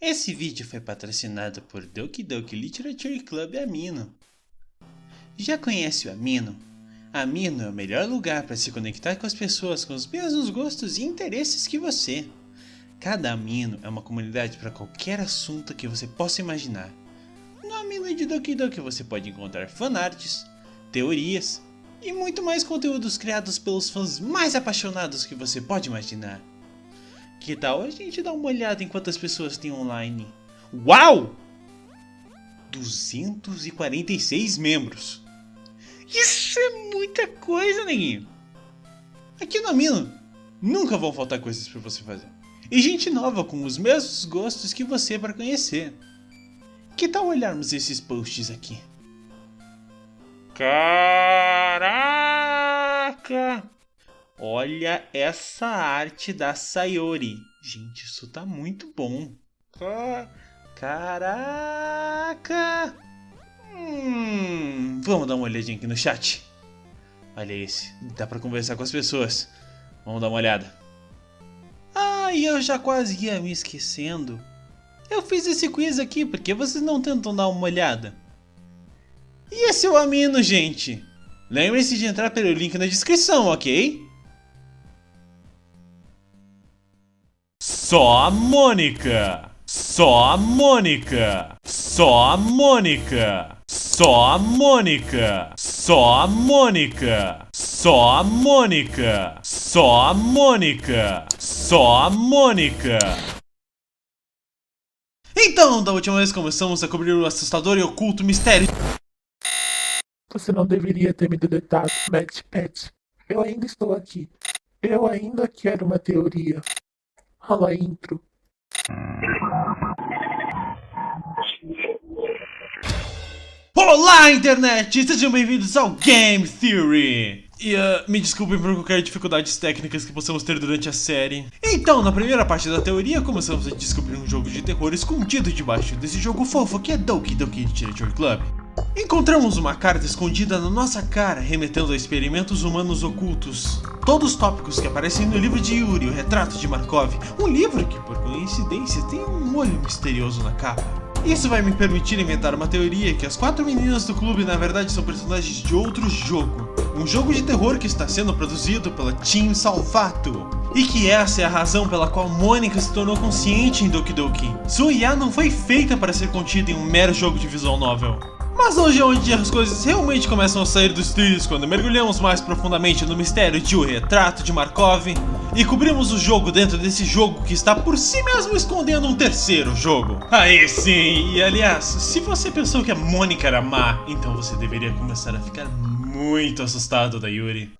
Esse vídeo foi patrocinado por Doki Doki Literature Club Amino. Já conhece o Amino? Amino é o melhor lugar para se conectar com as pessoas com os mesmos gostos e interesses que você. Cada Amino é uma comunidade para qualquer assunto que você possa imaginar. No Amino de Doki Doki você pode encontrar fanarts, teorias e muito mais conteúdos criados pelos fãs mais apaixonados que você pode imaginar. Que tal a gente dar uma olhada em quantas pessoas tem online? Uau! 246 membros. Isso é muita coisa, neguinho. Aqui no Amino nunca vão faltar coisas para você fazer. E gente nova com os mesmos gostos que você para conhecer. Que tal olharmos esses posts aqui? Caraca! Olha essa arte da Sayori. Gente, isso tá muito bom. Caraca! Vamos dar uma olhadinha aqui no chat. Olha esse. Dá pra conversar com as pessoas. Vamos dar uma olhada. Ah, e eu já quase ia me esquecendo. Eu fiz esse quiz aqui, por que vocês não tentam dar uma olhada? E esse é o Amino, gente. Lembre-se de entrar pelo link na descrição, ok? Só a Mônica! Só a Mônica! Só a Mônica! Só a Mônica! Só a Mônica! Só a Mônica! Só a Mônica! Só a Mônica! Então, da última vez começamos a cobrir o assustador e oculto mistério. Você não deveria ter me deletado, Matt Pet. Eu ainda estou aqui. Eu ainda quero uma teoria. Rola a intro. Olá, internet! Sejam bem-vindos ao Game Theory! E me desculpem por qualquer dificuldades técnicas que possamos ter durante a série. Então, na primeira parte da teoria, começamos a descobrir um jogo de terror escondido debaixo desse jogo fofo que é Doki Doki Literature Club. Encontramos uma carta escondida na nossa cara, remetendo a experimentos humanos ocultos. Todos os tópicos que aparecem no livro de Yuri, o retrato de Markov, um livro que, por coincidência, tem um olho misterioso na capa. Isso vai me permitir inventar uma teoria que as 4 meninas do clube na verdade são personagens de outro jogo. Um jogo de terror que está sendo produzido pela Team Salvato. E que essa é a razão pela qual Mônica se tornou consciente em Doki Doki. Sua IA não foi feita para ser contida em um mero jogo de visual novel. Mas hoje é onde as coisas realmente começam a sair dos trilhos quando mergulhamos mais profundamente no mistério de O Retrato de Markov e cobrimos o jogo dentro desse jogo que está por si mesmo escondendo um terceiro jogo. Aí sim, e aliás, se você pensou que a Mônica era má, então você deveria começar a ficar muito assustado da Yuri.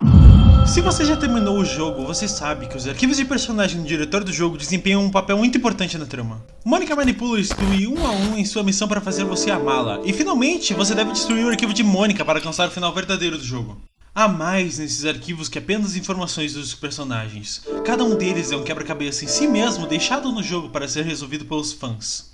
Se você já terminou o jogo, você sabe que os arquivos de personagem do diretor do jogo desempenham um papel muito importante na trama. Mônica manipula e exclui um a um em sua missão para fazer você amá-la, e finalmente você deve destruir o arquivo de Mônica para alcançar o final verdadeiro do jogo. Há mais nesses arquivos que apenas informações dos personagens. Cada um deles é um quebra-cabeça em si mesmo deixado no jogo para ser resolvido pelos fãs.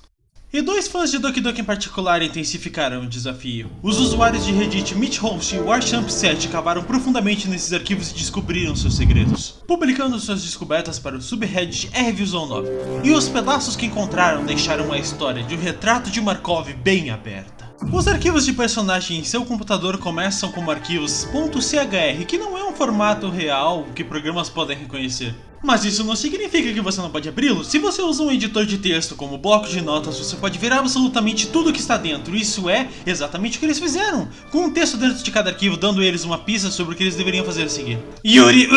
E 2 fãs de Doki Doki em particular intensificaram o desafio. Os usuários de Reddit MeatHost e Warchamp7 cavaram profundamente nesses arquivos e descobriram seus segredos, publicando suas descobertas para o subreddit RVisual9. E os pedaços que encontraram deixaram a história de O Retrato de Markov bem aberta. Os arquivos de personagem em seu computador começam como arquivos .chr, que não é um formato real que programas podem reconhecer. Mas isso não significa que você não pode abri-lo. Se você usa um editor de texto como bloco de notas, você pode ver absolutamente tudo que está dentro. Isso é exatamente o que eles fizeram, com um texto dentro de cada arquivo, dando a eles uma pista sobre o que eles deveriam fazer a seguir. Yuri!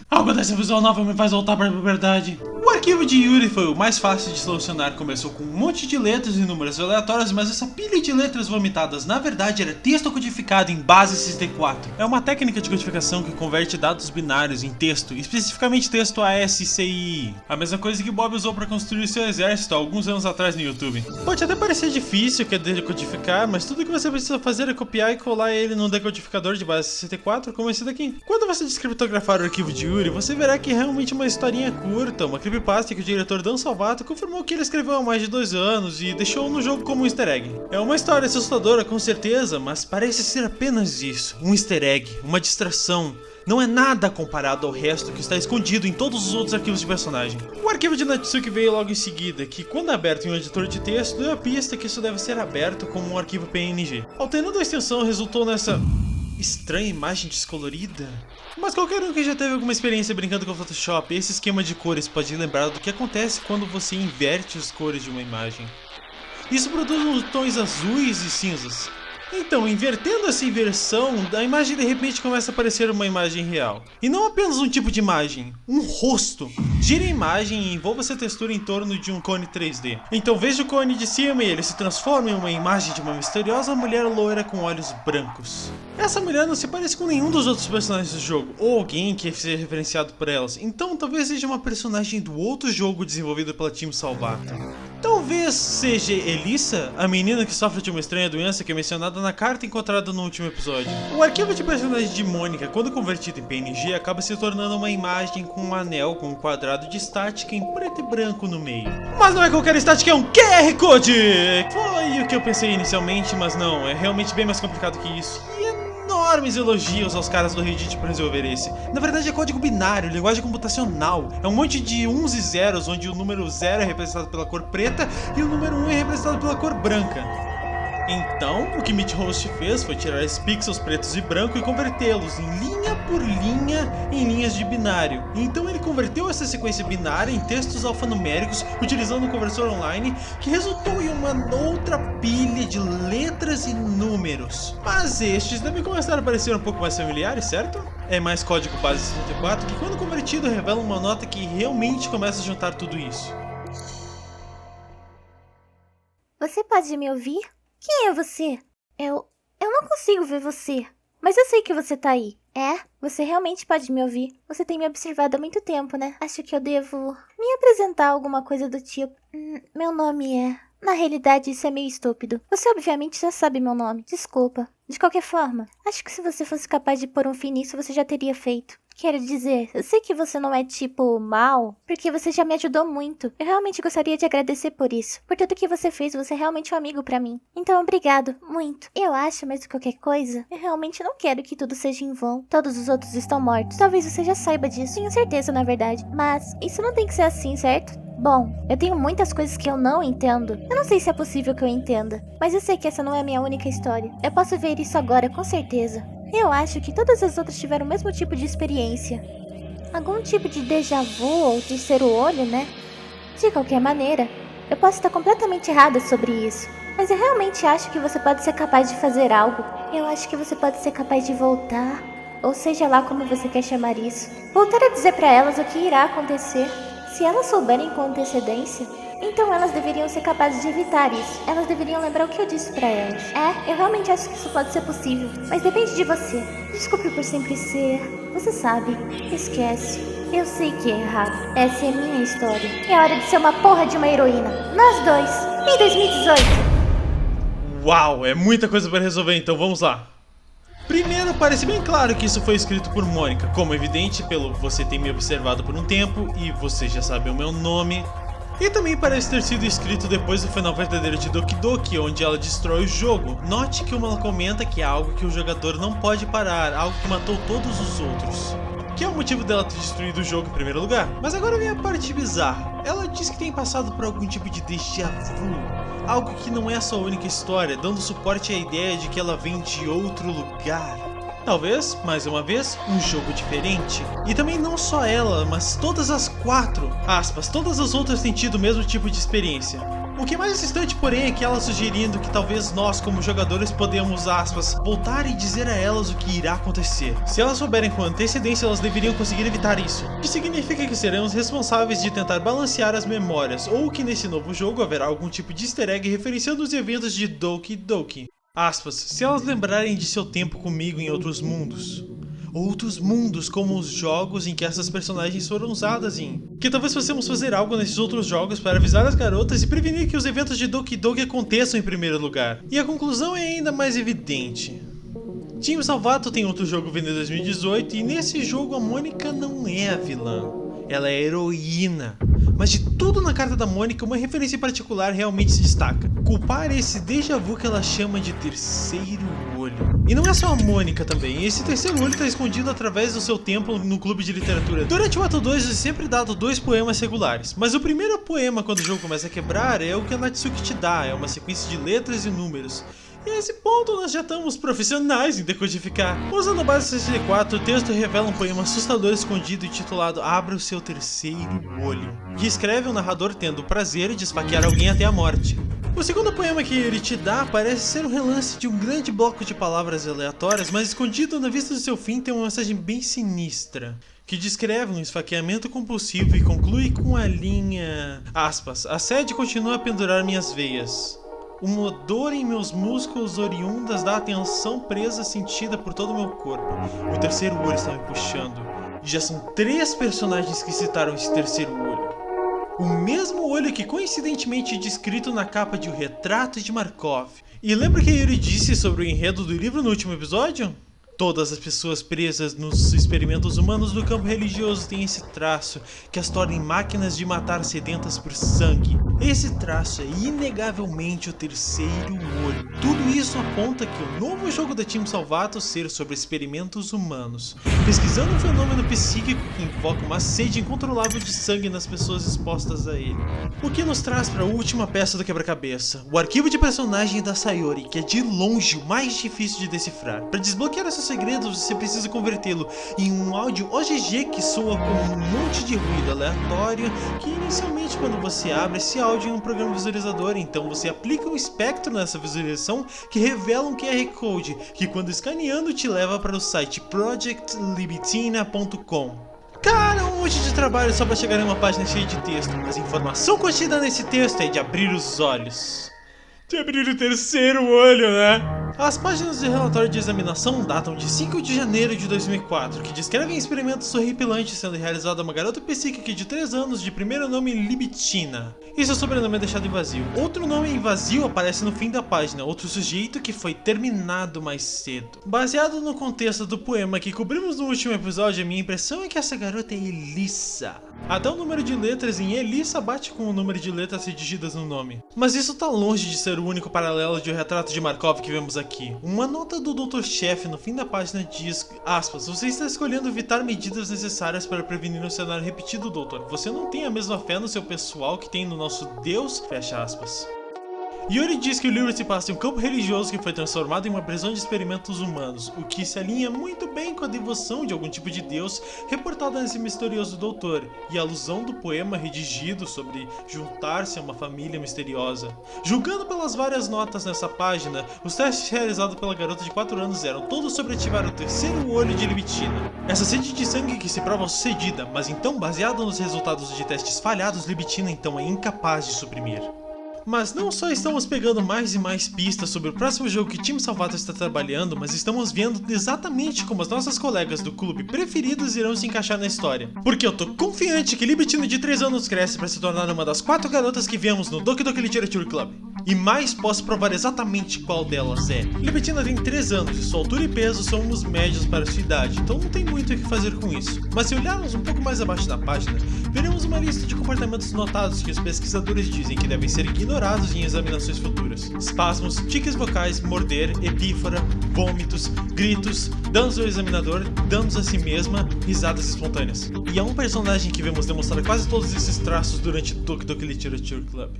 Algo dessa visual nova me faz voltar para a verdade. O arquivo de Yuri foi o mais fácil de solucionar. Começou com um monte de letras e números aleatórios, mas essa pilha de letras vomitadas na verdade era texto codificado em base ST4. É uma técnica de codificação que converte dados binários em texto, especificamente texto ASCII. A mesma coisa que Bob usou para construir seu exército há alguns anos atrás no YouTube. Pode até parecer difícil decodificar, mas tudo que você precisa fazer é copiar e colar ele num decodificador de base ST4 como esse daqui. Quando você descriptografar o arquivo de Yuri, você verá que é realmente uma historinha curta, uma creepypasta que o diretor Dan Salvato confirmou que ele escreveu há mais de 2 anos e deixou no jogo como um easter egg. É uma história assustadora com certeza, mas parece ser apenas isso, um easter egg, uma distração, não é nada comparado ao resto que está escondido em todos os outros arquivos de personagem. O arquivo de Natsuki veio logo em seguida, que quando aberto em um editor de texto, deu a pista que isso deve ser aberto como um arquivo PNG. Alterando a extensão resultou nessa estranha imagem descolorida. Mas qualquer um que já teve alguma experiência brincando com o Photoshop, esse esquema de cores pode lembrar do que acontece quando você inverte as cores de uma imagem. Isso produz uns tons azuis e cinzas. Então, invertendo essa inversão, a imagem de repente começa a parecer uma imagem real. E não apenas um tipo de imagem, um rosto. Gire a imagem e envolva essa textura em torno de um cone 3D. Então veja o cone de cima e ele se transforma em uma imagem de uma misteriosa mulher loira com olhos brancos. Essa mulher não se parece com nenhum dos outros personagens do jogo, ou alguém que seja referenciado por elas. Então talvez seja uma personagem do outro jogo desenvolvido pela Team Salvato. Talvez seja Elissa, a menina que sofre de uma estranha doença que é mencionada na carta encontrada no último episódio. O arquivo de personagem de Mônica, quando convertido em PNG, acaba se tornando uma imagem com um anel com um quadrado de estática em preto e branco no meio. Mas não é qualquer estática, é um QR Code! Foi o que eu pensei inicialmente, mas não, é realmente bem mais complicado que isso. Enormes elogios aos caras do Reddit por resolver esse. Na verdade é código binário, linguagem computacional. É um monte de uns e zeros, onde o número 0 é representado pela cor preta e o número 1 é representado pela cor branca. Então, o que MeetHost fez foi tirar esses pixels pretos e brancos e convertê-los em linha por linha em linhas de binário. Então ele converteu essa sequência binária em textos alfanuméricos utilizando um conversor online que resultou em uma outra pilha de letras e números. Mas estes devem começar a parecer um pouco mais familiares, certo? É mais código base 64 que quando convertido revela uma nota que realmente começa a juntar tudo isso. Você pode me ouvir? Quem é você? Eu não consigo ver você, mas eu sei que você tá aí. É? Você realmente pode me ouvir. Você tem me observado há muito tempo, né? Acho que eu devo me apresentar alguma coisa do tipo. Meu nome é... Na realidade, isso é meio estúpido. Você obviamente já sabe meu nome. Desculpa. De qualquer forma, acho que se você fosse capaz de pôr um fim nisso, você já teria feito. Quero dizer, eu sei que você não é tipo mal, porque você já me ajudou muito. Eu realmente gostaria de agradecer por isso. Por tudo que você fez, você é realmente um amigo pra mim. Então obrigado, muito. Eu acho, mais do que qualquer coisa, eu realmente não quero que tudo seja em vão. Todos os outros estão mortos. Talvez você já saiba disso, tenho certeza na verdade. Mas isso não tem que ser assim, certo? Bom, eu tenho muitas coisas que eu não entendo. Eu não sei se é possível que eu entenda, mas eu sei que essa não é a minha única história. Eu posso ver isso agora, com certeza. Eu acho que todas as outras tiveram o mesmo tipo de experiência. Algum tipo de déjà vu ou terceiro olho, né? De qualquer maneira, eu posso estar completamente errada sobre isso. Mas eu realmente acho que você pode ser capaz de fazer algo. Eu acho que você pode ser capaz de voltar. Ou seja lá como você quer chamar isso. Voltar a dizer pra elas o que irá acontecer. Se elas souberem com antecedência, então elas deveriam ser capazes de evitar isso. Elas deveriam lembrar o que eu disse pra elas. É, eu realmente acho que isso pode ser possível. Mas depende de você. Desculpe por sempre ser... Você sabe, esquece. Eu sei que é errado. Essa é a minha história. É hora de ser uma porra de uma heroína. Nós dois. Em 2018. Uau, é muita coisa para resolver, então vamos lá. Primeiro, parece bem claro que isso foi escrito por Mônica, como evidente pelo você ter me observado por um tempo e você já sabe o meu nome. E também parece ter sido escrito depois do final verdadeiro de Doki Doki, onde ela destrói o jogo. Note que ela comenta que é algo que o jogador não pode parar, algo que matou todos os outros. Que é o motivo dela ter destruído o jogo em primeiro lugar. Mas agora vem a parte bizarra. Ela diz que tem passado por algum tipo de déjà vu. Algo que não é a sua única história, dando suporte à ideia de que ela vem de outro lugar. Talvez, mais uma vez, um jogo diferente. E também não só ela, mas todas as todas as outras têm tido o mesmo tipo de experiência. O que é mais assustante, porém, é que ela sugerindo que talvez nós, como jogadores, podemos, voltar e dizer a elas o que irá acontecer. Se elas souberem com antecedência, elas deveriam conseguir evitar isso. O que significa que seremos responsáveis de tentar balancear as memórias, ou que nesse novo jogo haverá algum tipo de easter egg referenciando os eventos de Doki Doki. Se elas lembrarem de seu tempo comigo em outros mundos. Outros mundos, como os jogos em que essas personagens foram usadas em. Que talvez possamos fazer algo nesses outros jogos para avisar as garotas e prevenir que os eventos de Doki Doki aconteçam em primeiro lugar. E a conclusão é ainda mais evidente. Team Salvato tem outro jogo vindo em 2018 e nesse jogo a Mônica não é a vilã. Ela é a heroína. mas de tudo na carta da Mônica, uma referência em particular realmente se destaca. Culpar esse déjà vu que ela chama de terceiro olho. E não é só a Mônica também, esse terceiro olho está escondido através do seu tempo no clube de literatura. Durante o ato 2 é sempre dado 2 poemas regulares, mas o primeiro poema, quando o jogo começa a quebrar, é o que a Natsuki te dá, é uma sequência de letras e números. E a esse ponto nós já estamos profissionais em decodificar. Usando a base 64, o texto revela um poema assustador escondido intitulado Abra o seu terceiro olho, que escreve um narrador tendo o prazer de esfaquear alguém até a morte. O segundo poema que ele te dá parece ser um relance de um grande bloco de palavras aleatórias, mas escondido na vista do seu fim tem uma mensagem bem sinistra, que descreve um esfaqueamento compulsivo e conclui com a linha... aspas, a sede continua a pendurar minhas veias. Uma dor em meus músculos oriundas da atenção presa sentida por todo o meu corpo. O terceiro olho está me puxando. E já são 3 personagens que citaram esse terceiro olho. O mesmo olho que coincidentemente é descrito na capa de O Retrato de Markov. E lembra que Yuri disse sobre o enredo do livro no último episódio? Todas as pessoas presas nos experimentos humanos do campo religioso têm esse traço que as torna em máquinas de matar sedentas por sangue. Esse traço é inegavelmente o terceiro olho. Tudo isso aponta que o novo jogo da Team Salvato ser sobre experimentos humanos, pesquisando um fenômeno psíquico que invoca uma sede incontrolável de sangue nas pessoas expostas a ele. O que nos traz para a última peça do quebra-cabeça, o arquivo de personagem da Sayori, que é de longe o mais difícil de decifrar. Para desbloquear seus segredos, você precisa convertê-lo em um áudio OGG que soa com um monte de ruído aleatório, que inicialmente quando você abre esse áudio em um programa visualizador, então você aplica um espectro nessa visualização que revela um QR Code, que quando escaneando te leva para o site projectlibitina.com. Cara, um monte de trabalho só para chegar em uma página cheia de texto, mas a informação contida nesse texto é de abrir os olhos. De abrir o terceiro olho, né? As páginas de relatório de examinação datam de 5 de janeiro de 2004, que descrevem experimentos horripilantes sendo realizados a uma garota psíquica de 3 anos de primeiro nome Libitina. E seu sobrenome é deixado em vazio. Outro nome em vazio aparece no fim da página, outro sujeito que foi terminado mais cedo. Baseado no contexto do poema que cobrimos no último episódio, a minha impressão é que essa garota é Elissa. Até o número de letras em Elissa bate com o número de letras redigidas no nome. Mas isso tá longe de ser o único paralelo de O Retrato de Markov que vemos aqui. Uma nota do Dr. Chef no fim da página diz, aspas, você está escolhendo evitar medidas necessárias para prevenir um cenário repetido, doutor. Você não tem a mesma fé no seu pessoal que tem no nosso Deus? Fecha aspas. Yuri diz que o livro se passa em um campo religioso que foi transformado em uma prisão de experimentos humanos, o que se alinha muito bem com a devoção de algum tipo de deus reportada nesse misterioso doutor, e a alusão do poema redigido sobre juntar-se a uma família misteriosa. Julgando pelas várias notas nessa página, os testes realizados pela garota de 4 anos eram todos sobre ativar o terceiro olho de Libitina. Essa sede de sangue que se prova sucedida, mas então baseada nos resultados de testes falhados, Libitina então é incapaz de suprimir. Mas não só estamos pegando mais e mais pistas sobre o próximo jogo que Team Salvato está trabalhando, mas estamos vendo exatamente como as nossas colegas do clube preferidos irão se encaixar na história. Porque eu tô confiante que Libitina de 3 anos cresce para se tornar uma das 4 garotas que vemos no Doki Doki Literature Club. E mais posso provar exatamente qual delas é. Libitina tem 3 anos e sua altura e peso são os médios para sua idade, então não tem muito o que fazer com isso. Mas se olharmos um pouco mais abaixo da página, veremos uma lista de comportamentos notados que os pesquisadores dizem que devem ser ignorados em examinações futuras. Espasmos, tiques vocais, morder, epífora, vômitos, gritos, danos ao examinador, danos a si mesma, risadas espontâneas. E há um personagem que vemos demonstrar quase todos esses traços durante o Doki Doki Literature Club,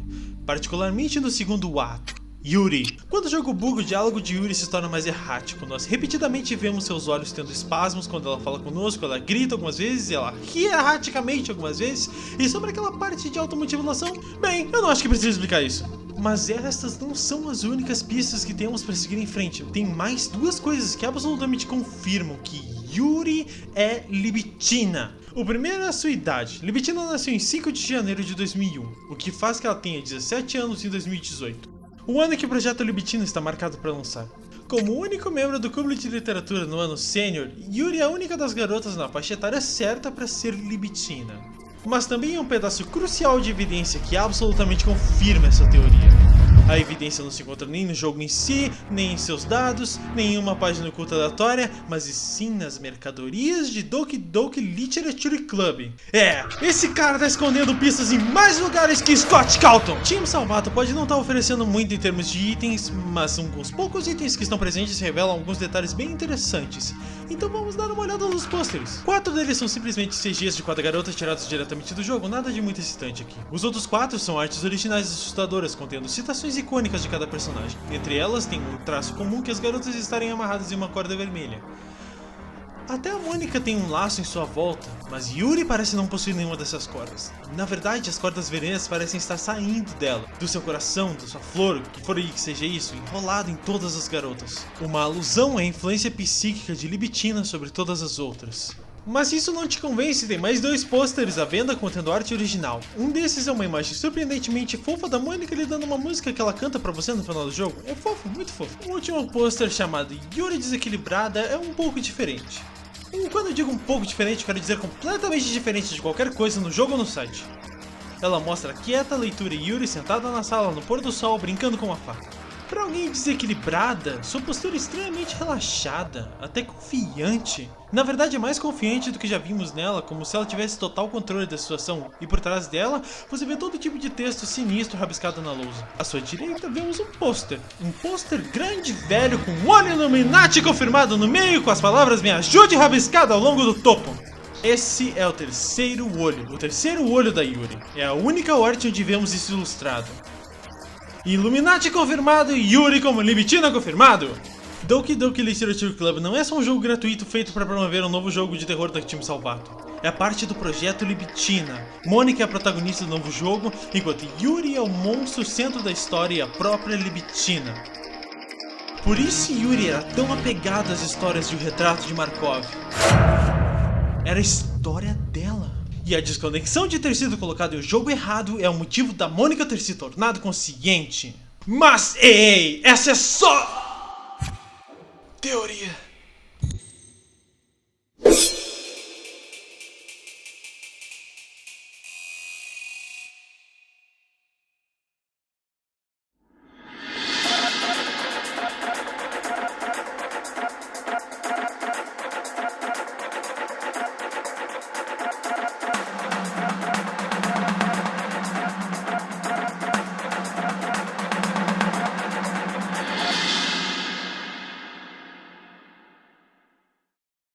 particularmente no segundo ato. Yuri. Quando o jogo buga, o diálogo de Yuri se torna mais errático. Nós repetidamente vemos seus olhos tendo espasmos quando ela fala conosco, ela grita algumas vezes, ela ri erraticamente algumas vezes. E sobre aquela parte de automutilação, bem, eu não acho que precisa explicar isso. Mas estas não são as únicas pistas que temos para seguir em frente. Tem mais 2 coisas que absolutamente confirmam que Yuri é Libitina. O primeiro é a sua idade. Libitina nasceu em 5 de janeiro de 2001, o que faz que ela tenha 17 anos em 2018. O ano que o projeto Libitina está marcado para lançar. Como o único membro do clube de literatura no ano sênior, Yuri é a única das garotas na faixa etária certa para ser Libitina. Mas também é um pedaço crucial de evidência que absolutamente confirma essa teoria. A evidência não se encontra nem no jogo em si, nem em seus dados, nem em uma página oculta aleatória, mas e sim nas mercadorias de Doki Doki Literature Club. Esse cara tá escondendo pistas em mais lugares que Scott Calton! Team Salvato pode não estar oferecendo muito em termos de itens, mas alguns poucos itens que estão presentes revelam alguns detalhes bem interessantes. Então vamos dar uma olhada nos pôsteres. 4 deles são simplesmente CGs de 4 garotas tirados diretamente do jogo, nada de muito excitante aqui. Os outros 4 são artes originais assustadoras, contendo citações icônicas de cada personagem. Entre elas tem um traço comum que as garotas estarem amarradas em uma corda vermelha. Até a Mônica tem um laço em sua volta, mas Yuri parece não possuir nenhuma dessas cordas. Na verdade, as cordas vermelhas parecem estar saindo dela, do seu coração, da sua flor, o que for aí que seja isso, enrolado em todas as garotas. Uma alusão à influência psíquica de Libitina sobre todas as outras. Mas se isso não te convence, tem mais 2 pôsteres à venda contendo arte original. Um desses é uma imagem surpreendentemente fofa da Mônica lhe dando uma música que ela canta pra você no final do jogo. É fofo, muito fofo. O último pôster, chamado Yuri Desequilibrada, é um pouco diferente. E quando eu digo um pouco diferente, quero dizer completamente diferente de qualquer coisa no jogo ou no site. Ela mostra a quieta leitura e Yuri sentada na sala no pôr do sol brincando com uma faca. Pra alguém desequilibrada, sua postura é extremamente relaxada, até confiante. Na verdade é mais confiante do que já vimos nela, como se ela tivesse total controle da situação. E por trás dela, você vê todo tipo de texto sinistro rabiscado na lousa. À sua direita vemos um pôster grande e velho com um olho Illuminati confirmado no meio com as palavras "Me ajude" rabiscado ao longo do topo. Esse é o terceiro olho da Yuri. É a única arte onde vemos isso ilustrado. Illuminati confirmado e Yuri como Libitina confirmado! Doki Doki Literature Club não é só um jogo gratuito feito para promover um novo jogo de terror da Team Salvato. É parte do projeto Libitina. Mônica é a protagonista do novo jogo, enquanto Yuri é o monstro centro da história e a própria Libitina. Por isso Yuri era tão apegado às histórias de O Retrato de Markov. Era a história dela. E a desconexão de ter sido colocado em um jogo errado é o motivo da Mônica ter se tornado consciente. Mas, ei, essa é só teoria.